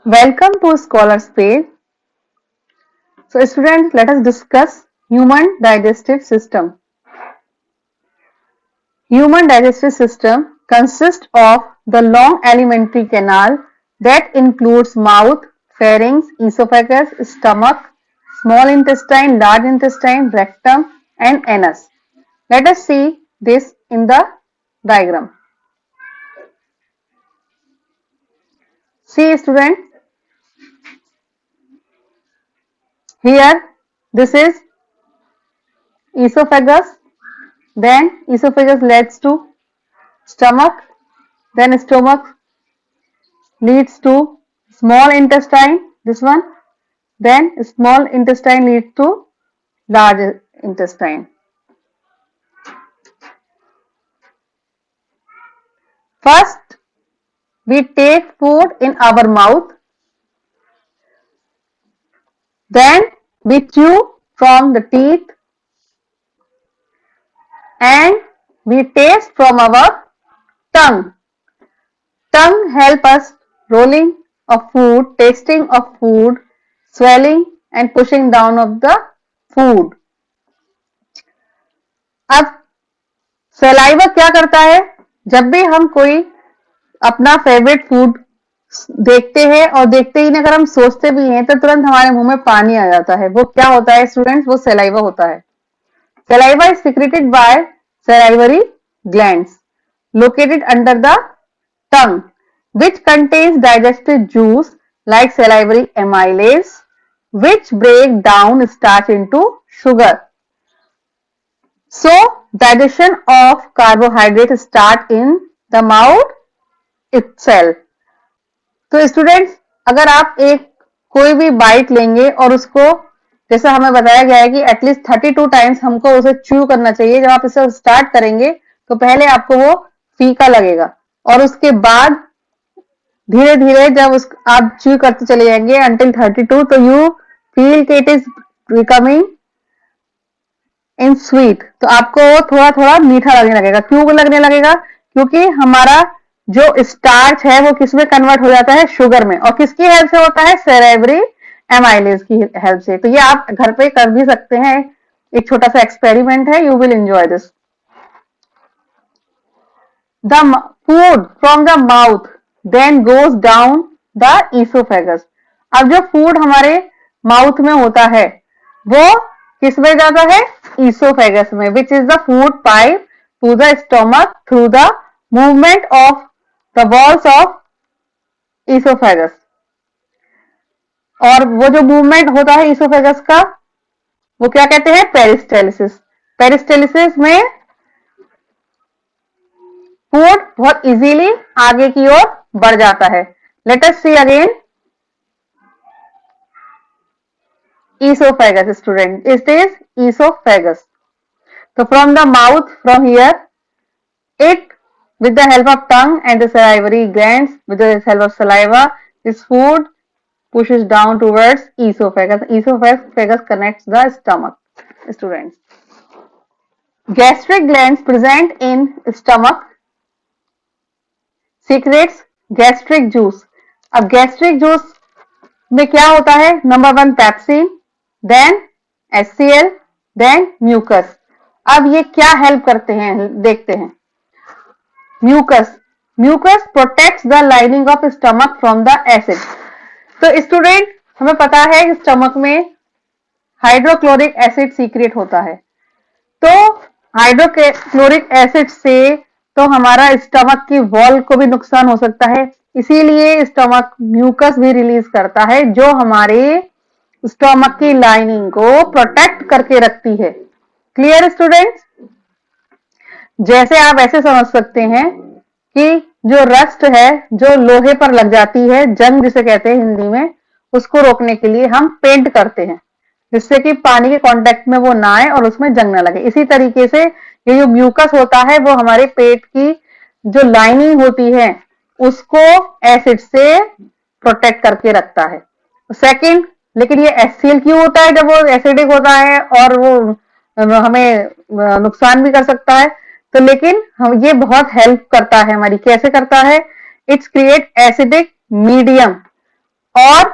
Welcome to Scholars Page. So students, let us discuss human digestive system. Human digestive system consists of the long alimentary canal that includes mouth, pharynx, esophagus, stomach, small intestine, large intestine, rectum and anus. Let us see this in the diagram. See students, here this is esophagus, then esophagus leads to stomach, then stomach leads to small intestine, this one, then small intestine leads to large intestine. First, we take food in our mouth, then we chew from the teeth and we taste from our tongue. Tongue help us rolling of food, tasting of food, swelling and pushing down of the food. अब saliva क्या करता है? जब भी हम कोई अपना favourite food देखते हैं और देखते ही अगर हम सोचते भी हैं तो तुरंत हमारे मुंह में पानी आ जाता है। वो क्या होता है स्टूडेंट्स? वो सलाइवा होता है। Saliva is secreted by salivary glands located under the tongue, which contains digestive juice like salivary amylase, which break down starch into sugar. So, digestion of carbohydrate start in the mouth itself. तो students, अगर आप एक कोई भी bite लेंगे और उसको जैसा हमें बताया गया है कि एटलीस्ट 32 टाइम्स हमको उसे च्यू करना चाहिए। जब आप इसे स्टार्ट करेंगे तो पहले आपको वो फीका लगेगा और उसके बाद धीरे धीरे जब आप च्यू करते चले जाएंगे अंटिल 32 तो यू फील कि it is becoming in sweet. तो आपको थोड़ा थोड़ा मीठा लगने लगेगा। क्यों लगने लगेगा? क्योंकि हमारा जो स्टार्च है वो किसमें कन्वर्ट हो जाता है? शुगर में। और किसकी हेल्प से होता है? सेरेब्री एमाइलेज की हेल्प से। तो ये आप घर पे कर भी सकते हैं, एक छोटा सा एक्सपेरिमेंट है। You will enjoy this. The food from the mouth then goes down the esophagus. अब जो फूड हमारे माउथ में होता है वो किस में जाता है? ईसोफेगस में, which is the food pipe to the stomach through the movement of the walls of esophagus. और वो जो मूवमेंट होता है ईसोफेगस का वो क्या कहते हैं? पेरिस्टेलिसिस। पेरिस्टेलिसिस में फूड बहुत इजीली आगे की ओर बढ़ जाता है। Let us see again esophagus student, it is esophagus. So from the mouth, from here, it with the help of tongue and the salivary glands, with the help of saliva, this food pushes down towards esophagus. Esophagus connects the stomach students. Gastric glands present in stomach secretes gastric juice. अब gastric juice में क्या होता है? Number 1 pepsin, then HCl, then mucus. अब ये क्या help करते हैं देखते हैं। Mucus protects the lining of stomach from the acid. तो स्टूडेंट, हमें पता है कि स्टमक में हाइड्रोक्लोरिक एसिड सीक्रेट होता है। तो हाइड्रोक्लोरिक एसिड से तो हमारा स्टमक की वॉल को भी नुकसान हो सकता है, इसीलिए स्टमक म्यूकस भी रिलीज करता है जो हमारे स्टमक की लाइनिंग को प्रोटेक्ट करके रखती है। Clear students? जैसे आप ऐसे समझ सकते हैं कि जो रस्ट है, जो लोहे पर लग जाती है, जंग जिसे कहते हैं हिंदी में, उसको रोकने के लिए हम पेंट करते हैं जिससे कि पानी के कांटेक्ट में वो ना आए और उसमें जंग ना लगे। इसी तरीके से ये जो म्यूकस होता है वो हमारे पेट की जो लाइनिंग होती है उसको एसिड से प्रोटेक्ट करके रखता है। सेकंड, लेकिन ये HCl क्यों होता है जब वो एसिडिक होता है और वो हमें नुकसान भी कर सकता है? तो लेकिन हम ये बहुत हेल्प करता है हमारी। कैसे करता है? इट्स क्रिएट एसिडिक मीडियम और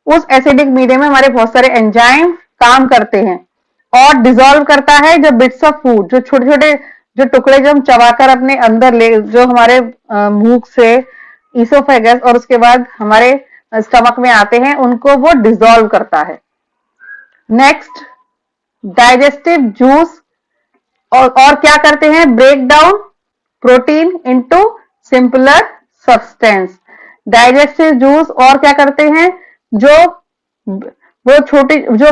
उस एसिडिक मीडियम में हमारे बहुत सारे एंजाइम काम करते हैं और डिसॉल्व करता है जो बिट्स ऑफ फूड, जो छोटे छोटे जो टुकड़े जो हम चबाकर अपने अंदर ले, जो हमारे मुंह से ईसोफेगस और उसके बाद हमारे स्टमक में आते हैं, उनको वो डिसॉल्व करता है। नेक्स्ट, डाइजेस्टिव जूस और क्या करते हैं, break down protein into simpler substance. Digestive juice और क्या करते हैं, जो वो छोटी जो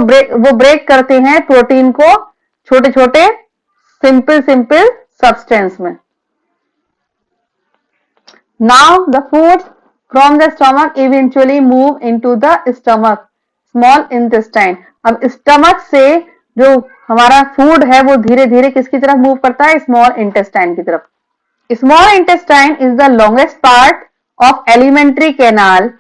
ब्रेक करते हैं प्रोटीन को छोटे छोटे सिंपल सब्सटेंस में। Now the foods from the stomach eventually move into the stomach small intestine. अब स्टमक से जो हमारा फूड है वो धीरे धीरे किसकी तरफ मूव करता है, स्मॉल इंटेस्टाइन की तरफ। Small intestine is the longest part of alimentary canal.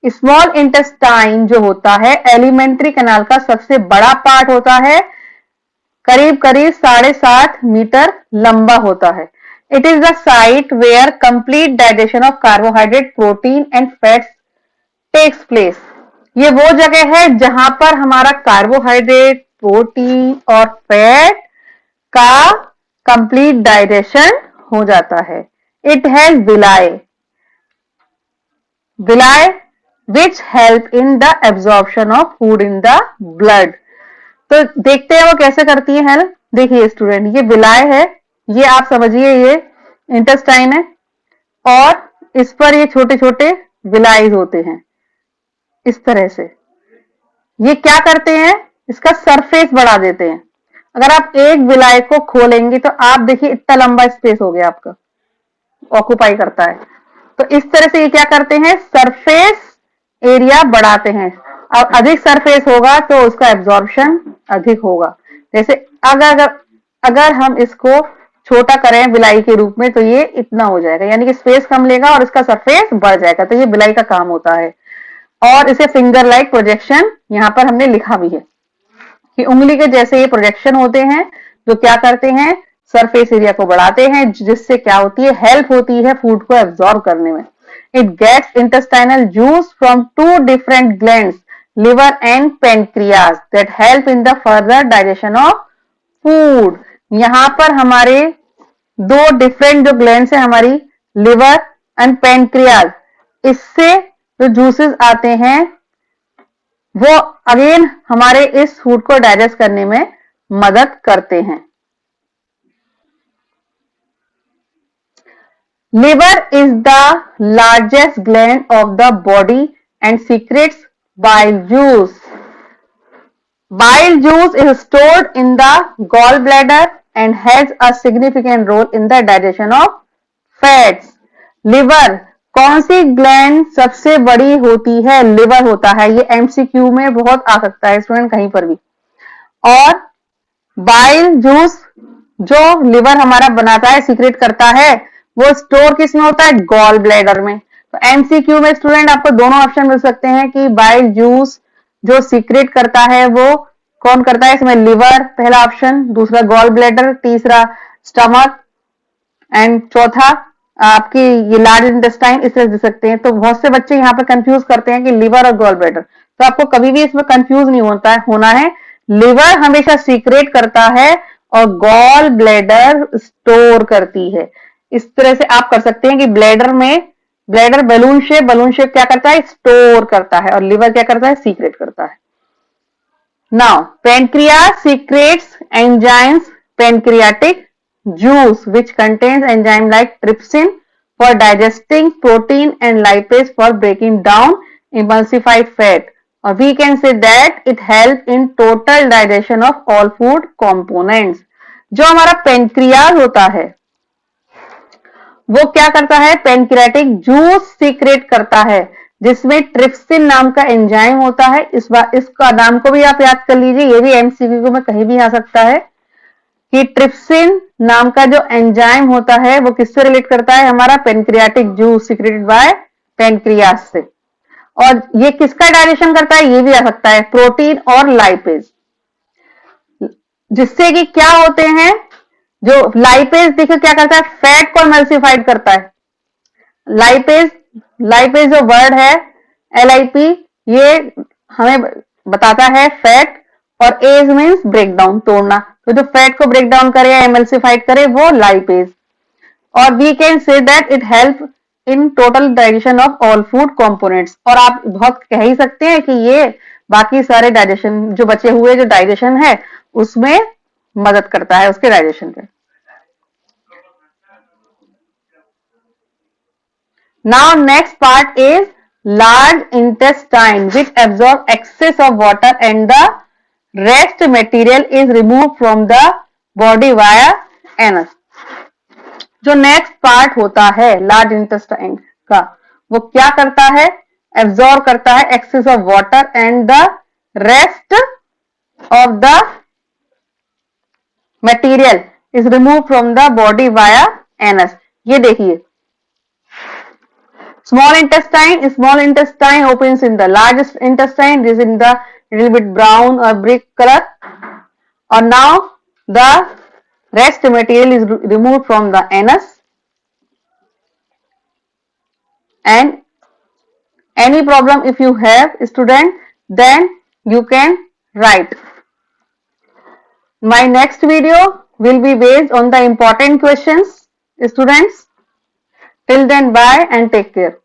Small intestine जो होता है एलिमेंट्री कैनाल का सबसे बड़ा पार्ट होता है, करीब करीब 7.5 मीटर लंबा होता है। It is the site where complete digestion of carbohydrate protein and fats takes place. ये वो जगह है जहां पर हमारा कार्बोहाइड्रेट, प्रोटीन और फैट का कंप्लीट डाइजेशन हो जाता है। It has villi which help in the absorption of food in the blood. तो देखते हैं वो कैसे करती है हेल्प। देखिए स्टूडेंट, ये विलाय है, ये आप समझिए ये इंटेस्टाइन है और इस पर ये छोटे छोटे विलायज होते हैं इस तरह से। ये क्या करते हैं, इसका सरफेस बढ़ा देते हैं। अगर आप एक विलाय को खोलेंगे तो आप देखिए इतना लंबा स्पेस हो गया आपका, ऑक्यूपाई करता है। तो इस तरह से ये क्या करते हैं, सरफेस एरिया बढ़ाते हैं। अब अधिक सरफेस होगा तो उसका एब्जॉर्प्शन अधिक होगा। जैसे अगर हम इसको छोटा करें बिलाई के रूप में तो ये इतना हो जाएगा, यानी कि स्पेस कम लेगा और इसका सरफेस बढ़ जाएगा। तो ये बिलाई का काम होता है। और इसे फिंगर लाइक प्रोजेक्शन यहां पर हमने लिखा भी है कि उंगली के जैसे ये प्रोजेक्शन होते हैं जो क्या करते हैं, सरफेस एरिया को बढ़ाते हैं, जिससे क्या होती है, हेल्प होती है फूड को एब्जॉर्ब करने में। It gets intestinal juice from 2 different glands, liver and pancreas, that help in the further digestion of food. यहां पर हमारे 2 डिफरेंट जो ग्लैंड्स है, हमारी लिवर एंड पेनक्रियाज, इससे जो जूसेस आते हैं वो अगेन हमारे इस फूड को डाइजेस्ट करने में मदद करते हैं। Liver is the largest gland of the body and secrets bile juice. Bile juice is stored in the gallbladder and has a significant role in the digestion of fats. Liver कौन सी gland सबसे बड़ी होती है, liver होता है। ये MCQ में बहुत आ सकता है स्टूडेंट कहीं पर भी। और बाइल जूस जो लिवर हमारा बनाता है, सीक्रेट करता है, वो स्टोर किसमें होता है, गॉल ब्लैडर में। तो एमसीक्यू में स्टूडेंट आपको दोनों ऑप्शन मिल सकते हैं कि बाइल जूस जो सीक्रेट करता है वो कौन करता है, इसमें लिवर पहला ऑप्शन, दूसरा गॉल ब्लैडर, तीसरा स्टमक एंड चौथा आपकी ये लार्ज इंटेस्टाइन, इस तरह दे सकते हैं। तो बहुत से बच्चे यहाँ पर कंफ्यूज करते हैं कि लिवर और गॉल ब्लैडर, तो आपको कभी भी इसमें कंफ्यूज नहीं होना है। लिवर हमेशा सीक्रेट करता है और गॉल ब्लैडर स्टोर करती है। इस तरह से आप कर सकते हैं कि ब्लैडर बलून शेप क्या करता है, स्टोर करता है, और लिवर क्या करता है, सीक्रेट करता है। Now pancreas secrets enzymes pancreatic juice which contains enzyme like trypsin for digesting protein and lipase for breaking down emulsified fat, or we can say that it helps in total digestion of all food components। जो हमारा pancreas होता है वो क्या करता है, pancreatic juice secrete करता है जिसमें ट्रिप्सिन नाम का एंजाइम होता है। इसका नाम को भी आप याद कर लीजिए, ये भी एमसीक्यू में कहीं भी आ सकता है कि ट्रिप्सिन नाम का जो एंजाइम होता है वो किससे रिलेट करता है, हमारा pancreatic juice secreted by pancreas से। और ये किसका डाइजेशन करता है, ये भी आ सकता है, प्रोटीन और लाइपेज, जिससे कि क्या होते हैं, जो लाइपेज देखिए क्या करता है, फैट को एमल्सिफाइड करता है। लाइपेज जो वर्ड है LIP ये हमें बताता है फैट, और एज मीन्स ब्रेक डाउन, तोड़ना, तो जो फैट को ब्रेक डाउन करे या एमल्सिफाइड करे वो लाइपेज। और we can say that it help in total digestion of all food components, और आप बहुत कह ही सकते हैं कि ये बाकी सारे डाइजेशन जो बचे हुए जो डाइजेशन है उसमें मदद करता है, उसके डाइजेशन पे। Now next part is large intestine which absorb excess of water and the rest material is removed from the body via anus. जो नेक्स्ट पार्ट होता है लार्ज इंटेस्टाइन का, वो क्या करता है, एब्जॉर्ब करता है excess of water and the rest of the material is remove from the body via anus. ये देखिए, small intestine opens in the largest intestine, is in the little bit brown or brick color, or now the rest material is removed from the anus, and any problem if you have student, then you can write. My next video will be based on the important questions, students. Till then, bye and take care.